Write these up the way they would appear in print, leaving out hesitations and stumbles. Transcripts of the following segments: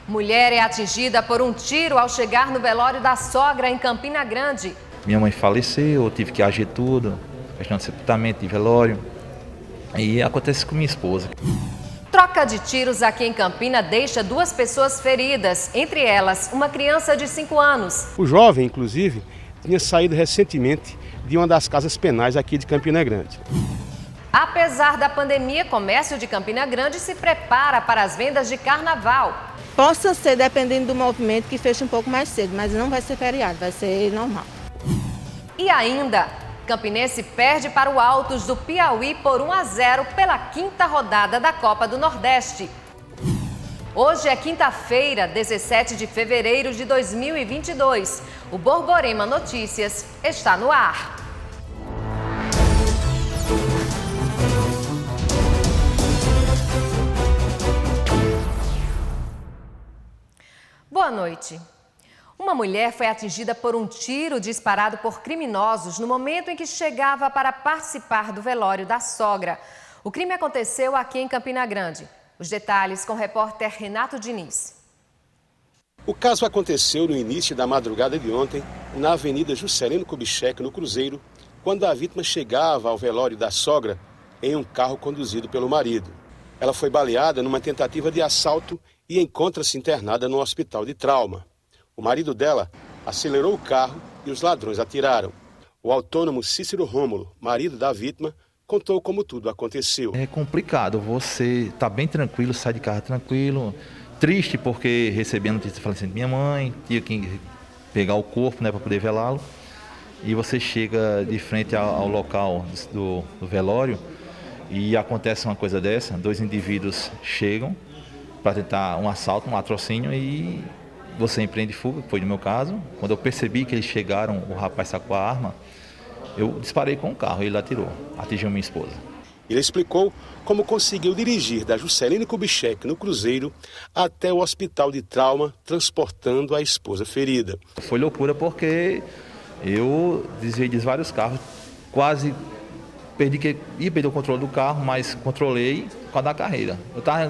Mulher é atingida por um tiro ao chegar no velório da sogra em Campina Grande. Minha mãe faleceu, eu tive que agir tudo, questão de sepultamento, de velório, e acontece com minha esposa. Troca de tiros aqui em Campina deixa 2 pessoas feridas, entre elas uma criança de 5 anos. O jovem, inclusive, tinha saído recentemente de uma das casas penais aqui de Campina Grande. Apesar da pandemia, o comércio de Campina Grande se prepara para as vendas de carnaval. Possa ser, dependendo do movimento, que feche um pouco mais cedo, mas não vai ser feriado, vai ser normal. E ainda, Campinense perde para o Altos do Piauí por 1-0 pela 5ª rodada da Copa do Nordeste. Hoje é quinta-feira, 17 de fevereiro de 2022. O Borborema Notícias está no ar. Boa noite. Uma mulher foi atingida por um tiro disparado por criminosos no momento em que chegava para participar do velório da sogra. O crime aconteceu aqui em Campina Grande. Os detalhes com o repórter Renato Diniz. O caso aconteceu no início da madrugada de ontem, na Avenida Juscelino Kubitschek, no Cruzeiro, quando a vítima chegava ao velório da sogra em um carro conduzido pelo marido. Ela foi baleada numa tentativa de assalto e encontra-se internada no hospital de trauma. O marido dela acelerou o carro e os ladrões atiraram. O autônomo Cícero Rômulo, marido da vítima, contou como tudo aconteceu. É complicado, você tá bem tranquilo, sai de carro tranquilo, triste porque recebi a notícia do falecimento de minha mãe, tinha que pegar o corpo, né, para poder velá-lo, e você chega de frente ao local do velório e acontece uma coisa dessa, 2 indivíduos chegam para tentar um assalto, um latrocínio, e você empreende fuga, que foi no meu caso. Quando eu percebi que eles chegaram, o rapaz sacou a arma, eu disparei com o carro e ele atirou, atingiu minha esposa. Ele explicou como conseguiu dirigir da Juscelino Kubitschek, no Cruzeiro, até o hospital de trauma, transportando a esposa ferida. Foi loucura porque eu desviei de vários carros, quase ia perder o controle do carro, mas controlei por causa da carreira. Eu estava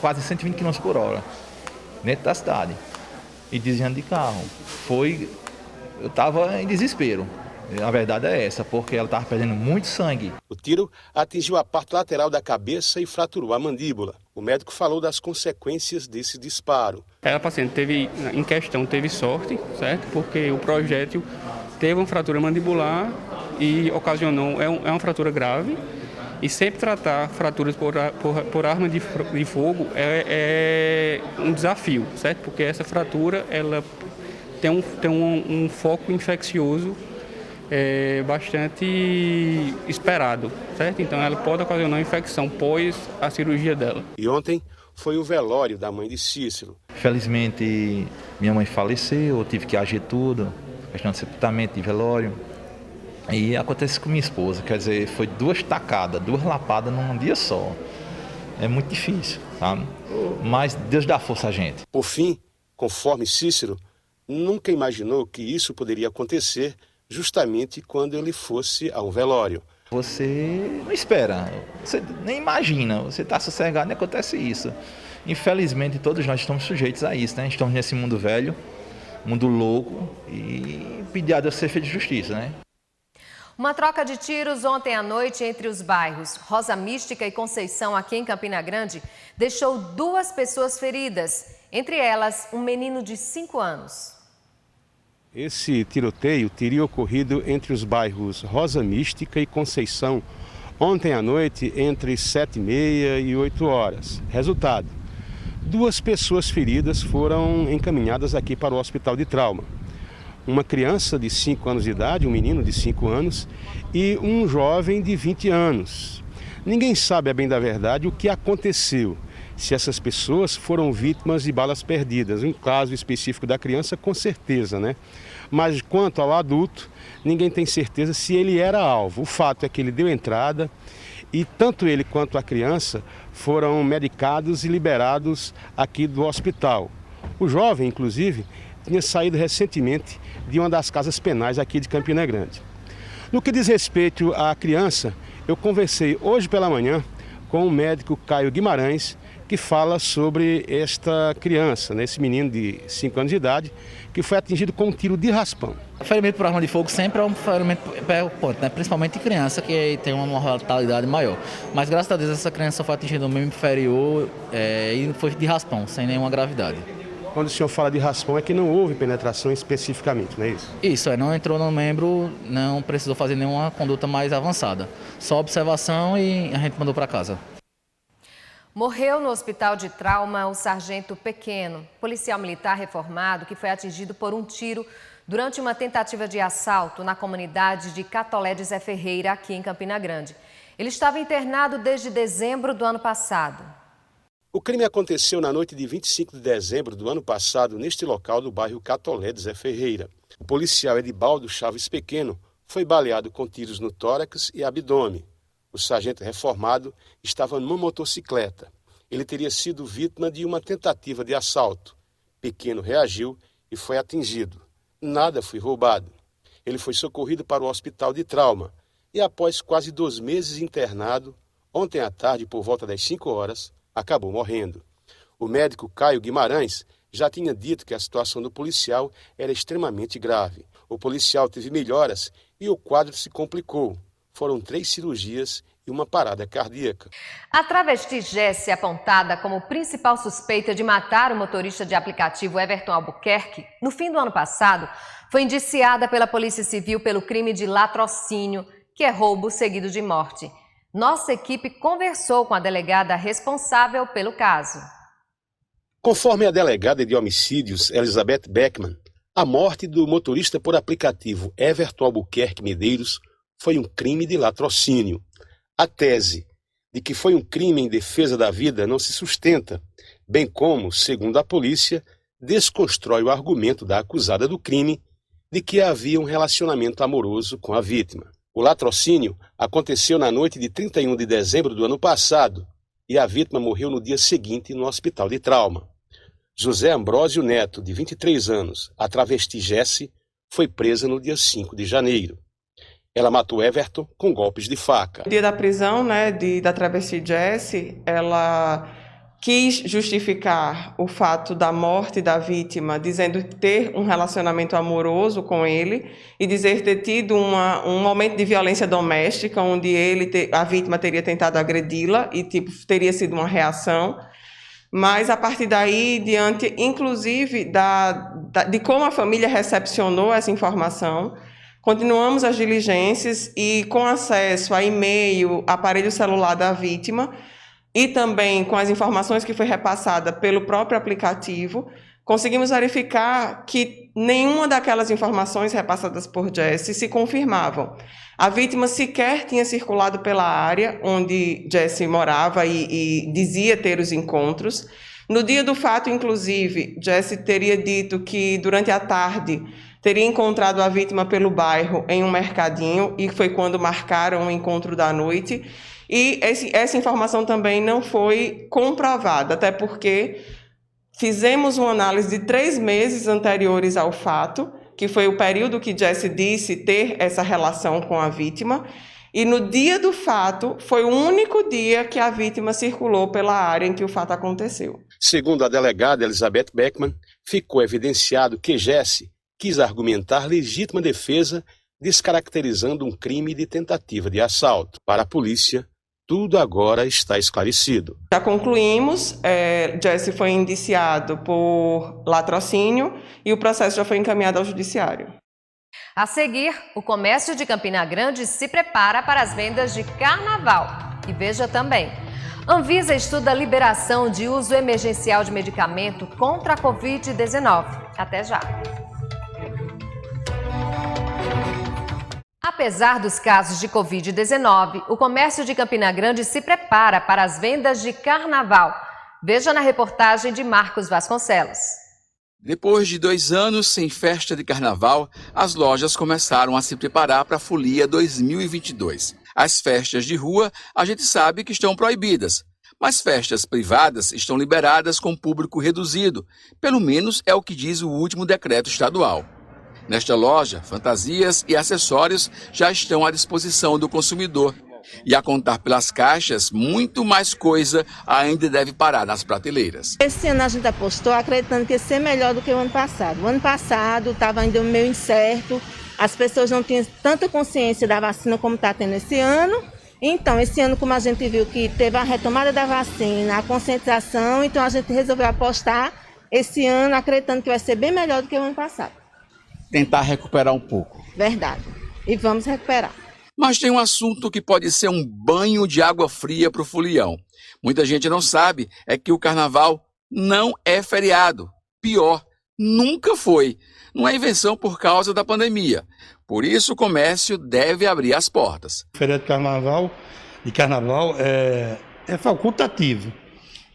quase 120 km por hora, dentro da cidade, e desviando de carro. Eu estava em desespero. A verdade é essa, porque ela estava perdendo muito sangue. O tiro atingiu a parte lateral da cabeça e fraturou a mandíbula. O médico falou das consequências desse disparo. A paciente teve sorte, certo? Porque o projétil teve uma fratura mandibular e ocasionou, é uma fratura grave. E sempre tratar fraturas por arma de fogo é um desafio, certo? Porque essa fratura ela tem um foco infeccioso bastante esperado, certo? Então ela pode ocasionar infecção pós a cirurgia dela. E ontem foi o velório da mãe de Cícero. Felizmente minha mãe faleceu, eu tive que agir tudo, questão de sepultamento, de velório. E acontece com minha esposa, quer dizer, foi 2 tacadas, 2 lapadas num dia só. É muito difícil, sabe? Mas Deus dá força a gente. Por fim, conforme Cícero, nunca imaginou que isso poderia acontecer justamente quando ele fosse a um velório. Você não espera, você nem imagina, você está sossegado e acontece isso. Infelizmente todos nós estamos sujeitos a isso, né? Estamos nesse mundo velho, mundo louco, e pedir a Deus ser feito de justiça, né? Uma troca de tiros ontem à noite entre os bairros Rosa Mística e Conceição, aqui em Campina Grande, deixou 2 pessoas feridas, entre elas um menino de 5 anos. Esse tiroteio teria ocorrido entre os bairros Rosa Mística e Conceição ontem à noite entre 7h30 e 8 horas. Resultado: 2 pessoas feridas foram encaminhadas aqui para o hospital de trauma. Uma criança de 5 anos de idade, um menino de 5 anos e um jovem de 20 anos. Ninguém sabe a bem da verdade o que aconteceu, se essas pessoas foram vítimas de balas perdidas. Um caso específico da criança, com certeza, né? Mas quanto ao adulto, ninguém tem certeza se ele era alvo. O fato é que ele deu entrada e tanto ele quanto a criança foram medicados e liberados aqui do hospital. O jovem, inclusive, tinha saído recentemente de uma das casas penais aqui de Campina Grande. No que diz respeito à criança, eu conversei hoje pela manhã com o médico Caio Guimarães, que fala sobre esta criança, né, esse menino de 5 anos de idade, que foi atingido com um tiro de raspão. O ferimento por arma de fogo sempre é um ferimento preocupante, né? Principalmente em criança, que tem uma mortalidade maior. Mas graças a Deus essa criança foi atingida no membro inferior e foi de raspão, sem nenhuma gravidade. Quando o senhor fala de raspão é que não houve penetração especificamente, não é isso? Isso, não entrou no membro, não precisou fazer nenhuma conduta mais avançada. Só observação e a gente mandou para casa. Morreu no hospital de trauma o sargento Pequeno, policial militar reformado que foi atingido por um tiro durante uma tentativa de assalto na comunidade de Catolé de Zé Ferreira, aqui em Campina Grande. Ele estava internado desde dezembro do ano passado. O crime aconteceu na noite de 25 de dezembro do ano passado, neste local do bairro Catolé de Zé Ferreira. O policial Edibaldo Chaves Pequeno foi baleado com tiros no tórax e abdômen. O sargento reformado estava numa motocicleta. Ele teria sido vítima de uma tentativa de assalto. Pequeno reagiu e foi atingido. Nada foi roubado. Ele foi socorrido para o hospital de trauma e, após quase 2 meses internado, ontem à tarde, por volta das 5 horas, acabou morrendo. O médico Caio Guimarães já tinha dito que a situação do policial era extremamente grave. O policial teve melhoras e o quadro se complicou. Foram 3 cirurgias e uma parada cardíaca. A travesti Jessie, apontada como principal suspeita de matar o motorista de aplicativo Everton Albuquerque, no fim do ano passado, foi indiciada pela Polícia Civil pelo crime de latrocínio, que é roubo seguido de morte. Nossa equipe conversou com a delegada responsável pelo caso. Conforme a delegada de homicídios, Elizabeth Beckman, a morte do motorista por aplicativo Everton Albuquerque Medeiros foi um crime de latrocínio. A tese de que foi um crime em defesa da vida não se sustenta, bem como, segundo a polícia, desconstrói o argumento da acusada do crime de que havia um relacionamento amoroso com a vítima. O latrocínio aconteceu na noite de 31 de dezembro do ano passado e a vítima morreu no dia seguinte no hospital de trauma. José Ambrósio Neto, de 23 anos, a travesti Jessie, foi presa no dia 5 de janeiro. Ela matou Everton com golpes de faca. No dia da prisão, da travesti Jessie, ela quis justificar o fato da morte da vítima, dizendo ter um relacionamento amoroso com ele e dizer ter tido um momento de violência doméstica, onde a vítima teria tentado agredi-la e teria sido uma reação. Mas, a partir daí, diante, inclusive, de como a família recepcionou essa informação, continuamos as diligências e, com acesso a e-mail, aparelho celular da vítima e também com as informações que foi repassada pelo próprio aplicativo, conseguimos verificar que nenhuma daquelas informações repassadas por Jessie se confirmavam. A vítima sequer tinha circulado pela área onde Jessie morava e dizia ter os encontros. No dia do fato, inclusive, Jessie teria dito que, durante a tarde, teria encontrado a vítima pelo bairro em um mercadinho e foi quando marcaram o encontro da noite. E essa informação também não foi comprovada, até porque fizemos uma análise de 3 meses anteriores ao fato, que foi o período que Jessie disse ter essa relação com a vítima, e no dia do fato foi o único dia que a vítima circulou pela área em que o fato aconteceu. Segundo a delegada Elizabeth Beckman, ficou evidenciado que Jessie quis argumentar legítima defesa, descaracterizando um crime de tentativa de assalto. Para a polícia, tudo agora está esclarecido. Já concluímos, Jessie foi indiciado por latrocínio e o processo já foi encaminhado ao judiciário. A seguir, o comércio de Campina Grande se prepara para as vendas de carnaval. E veja também, Anvisa estuda a liberação de uso emergencial de medicamento contra a Covid-19. Até já. Apesar dos casos de Covid-19, o comércio de Campina Grande se prepara para as vendas de carnaval. Veja na reportagem de Marcos Vasconcelos. Depois de 2 anos sem festa de carnaval, as lojas começaram a se preparar para a Folia 2022. As festas de rua, a gente sabe que estão proibidas, mas festas privadas estão liberadas com público reduzido, pelo menos é o que diz o último decreto estadual. Nesta loja, fantasias e acessórios já estão à disposição do consumidor. E a contar pelas caixas, muito mais coisa ainda deve parar nas prateleiras. Esse ano a gente apostou acreditando que ia ser melhor do que o ano passado. O ano passado estava ainda meio incerto, as pessoas não tinham tanta consciência da vacina como está tendo esse ano. Então, esse ano, como a gente viu que teve a retomada da vacina, a conscientização, então a gente resolveu apostar esse ano acreditando que vai ser bem melhor do que o ano passado. Tentar recuperar um pouco. Verdade. E vamos recuperar. Mas tem um assunto que pode ser um banho de água fria para o folião. Muita gente não sabe, é que o carnaval não é feriado. Pior, nunca foi. Não é invenção por causa da pandemia. Por isso o comércio deve abrir as portas. O feriado de carnaval é facultativo.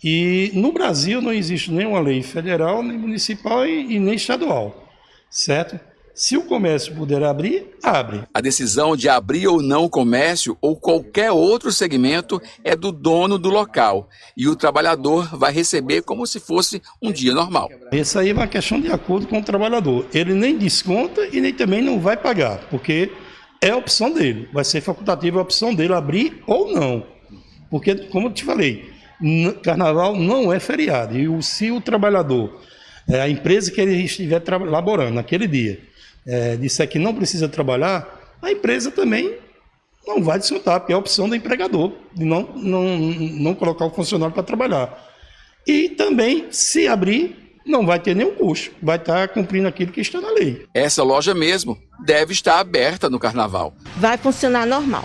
E no Brasil não existe nenhuma lei federal, nem municipal e nem estadual, certo? Se o comércio puder abrir, abre. A decisão de abrir ou não o comércio ou qualquer outro segmento é do dono do local. E o trabalhador vai receber como se fosse um dia normal. Isso aí é uma questão de acordo com o trabalhador. Ele nem desconta e nem também não vai pagar, porque é a opção dele. Vai ser facultativa a opção dele abrir ou não. Porque, como eu te falei, carnaval não é feriado. E se o trabalhador, a empresa que ele estiver laborando naquele dia, disser que não precisa trabalhar, a empresa também não vai descontar, porque é a opção do empregador de não colocar o funcionário para trabalhar. E também, se abrir, não vai ter nenhum custo, vai estar cumprindo aquilo que está na lei. Essa loja mesmo deve estar aberta no carnaval. Vai funcionar normal,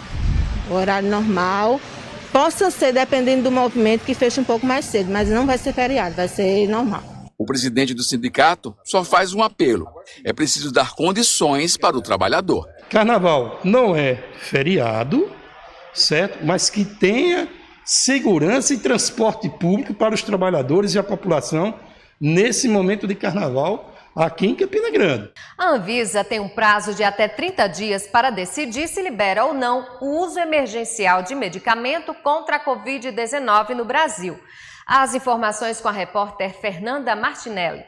horário normal. Possa ser, dependendo do movimento, que feche um pouco mais cedo, mas não vai ser feriado, vai ser normal. O presidente do sindicato só faz um apelo. É preciso dar condições para o trabalhador. Carnaval não é feriado, certo? Mas que tenha segurança e transporte público para os trabalhadores e a população nesse momento de carnaval aqui em Campina Grande. A Anvisa tem um prazo de até 30 dias para decidir se libera ou não o uso emergencial de medicamento contra a Covid-19 no Brasil. As informações com a repórter Fernanda Martinelli.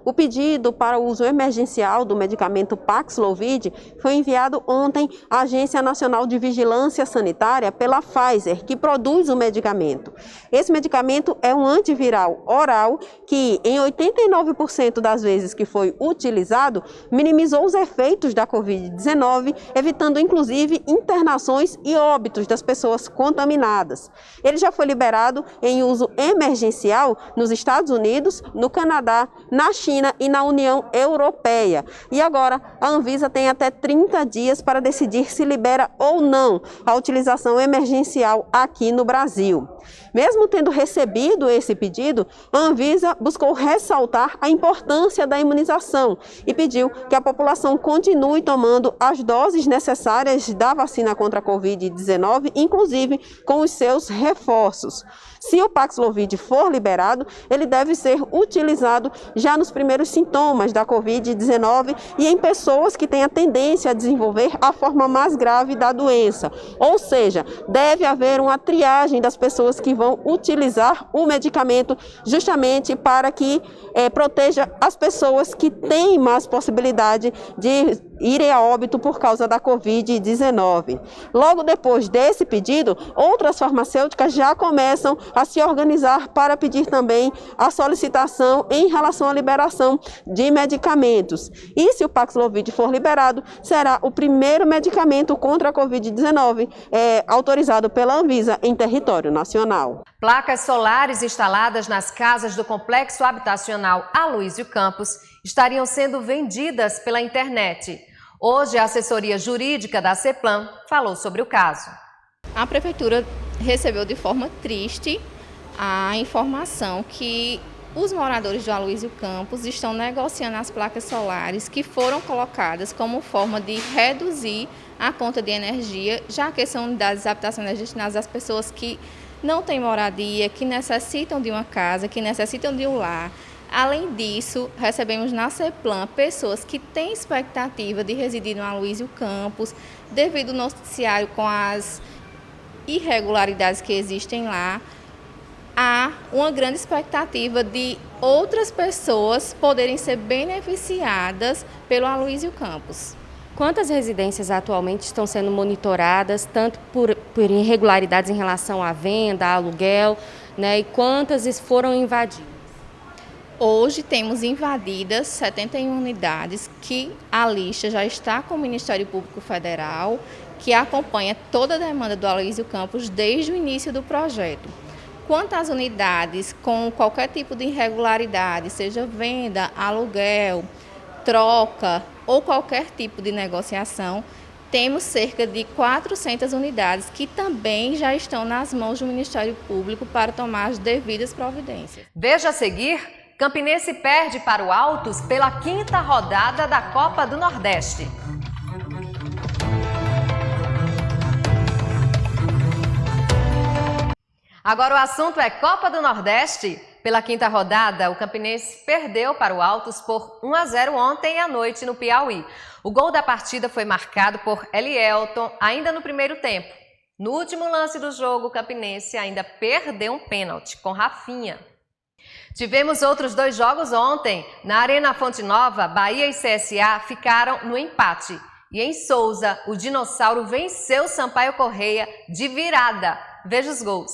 O pedido para o uso emergencial do medicamento Paxlovid foi enviado ontem à Agência Nacional de Vigilância Sanitária pela Pfizer, que produz o medicamento. Esse medicamento é um antiviral oral que, em 89% das vezes que foi utilizado, minimizou os efeitos da Covid-19, evitando inclusive internações e óbitos das pessoas contaminadas. Ele já foi liberado em uso emergencial nos Estados Unidos, no Canadá, na China e na União Europeia. E agora a Anvisa tem até 30 dias para decidir se libera ou não a utilização emergencial aqui no Brasil. Mesmo tendo recebido esse pedido, a Anvisa buscou ressaltar a importância da imunização e pediu que a população continue tomando as doses necessárias da vacina contra a Covid-19, inclusive com os seus reforços. Se o Paxlovid for liberado, ele deve ser utilizado já nos primeiros sintomas da Covid-19 e em pessoas que têm a tendência a desenvolver a forma mais grave da doença. Ou seja, deve haver uma triagem das pessoas que vão utilizar o medicamento justamente para que proteja as pessoas que têm mais possibilidade de irem a óbito por causa da Covid-19. Logo depois desse pedido, outras farmacêuticas já começam a se organizar para pedir também a solicitação em relação à liberação de medicamentos. E se o Paxlovid for liberado, será o primeiro medicamento contra a Covid-19 autorizado pela Anvisa em território nacional. Placas solares instaladas nas casas do complexo habitacional Aloysio Campos estariam sendo vendidas pela internet. Hoje, a assessoria jurídica da CEPLAN falou sobre o caso. A Prefeitura recebeu de forma triste a informação que os moradores do Aloysio Campos estão negociando as placas solares que foram colocadas como forma de reduzir a conta de energia, já que são unidades habitacionais destinadas às pessoas que não têm moradia, que necessitam de uma casa, que necessitam de um lar. Além disso, recebemos na CEPLAN pessoas que têm expectativa de residir no Aloysio Campos, devido ao noticiário com as irregularidades que existem lá. Há uma grande expectativa de outras pessoas poderem ser beneficiadas pelo Aloysio Campos. Quantas residências atualmente estão sendo monitoradas, tanto por irregularidades em relação à venda, aluguel, né, e quantas foram invadidas? Hoje temos invadidas 71 unidades, que a lista já está com o Ministério Público Federal, que acompanha toda a demanda do Aloysio Campos desde o início do projeto. Quanto às unidades com qualquer tipo de irregularidade, seja venda, aluguel, troca ou qualquer tipo de negociação, temos cerca de 400 unidades que também já estão nas mãos do Ministério Público para tomar as devidas providências. Veja a seguir, Campinense perde para o Altos pela 5ª rodada da Copa do Nordeste. Agora o assunto é Copa do Nordeste. Pela 5ª rodada, o Campinense perdeu para o Altos por 1-0 ontem à noite no Piauí. O gol da partida foi marcado por Elielton ainda no primeiro tempo. No último lance do jogo, o Campinense ainda perdeu um pênalti com Rafinha. Tivemos outros 2 jogos ontem. Na Arena Fonte Nova, Bahia e CSA ficaram no empate. E em Souza, o Dinossauro venceu o Sampaio Corrêa de virada. Veja os gols.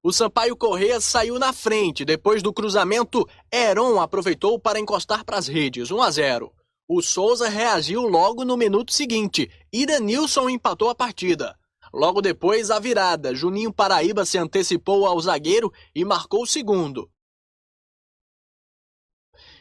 O Sampaio Corrêa saiu na frente. Depois do cruzamento, Heron aproveitou para encostar para as redes, 1-0. O Souza reagiu logo no minuto seguinte. Iranilson empatou a partida. Logo depois, a virada. Juninho Paraíba se antecipou ao zagueiro e marcou o segundo.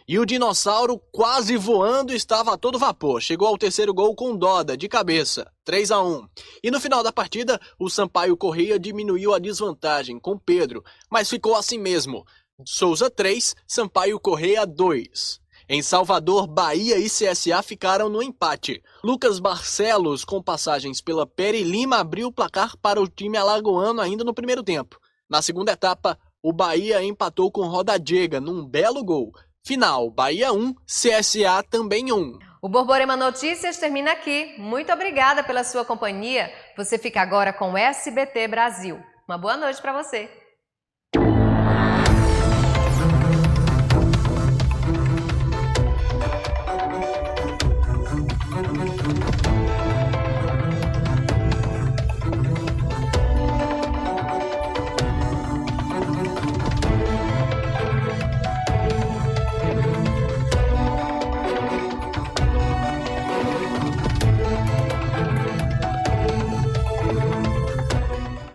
E o Dinossauro, quase voando, estava a todo vapor. Chegou ao terceiro gol com Doda, de cabeça, 3-1. E no final da partida, o Sampaio Corrêa diminuiu a desvantagem com Pedro, mas ficou assim mesmo. Souza 3, Sampaio Corrêa 2. Em Salvador, Bahia e CSA ficaram no empate. Lucas Barcelos, com passagens pela Peri Lima, abriu o placar para o time alagoano ainda no primeiro tempo. Na segunda etapa, o Bahia empatou com Rodadiega num belo gol. Final, Bahia 1, CSA também 1. O Borborema Notícias termina aqui. Muito obrigada pela sua companhia. Você fica agora com o SBT Brasil. Uma boa noite para você.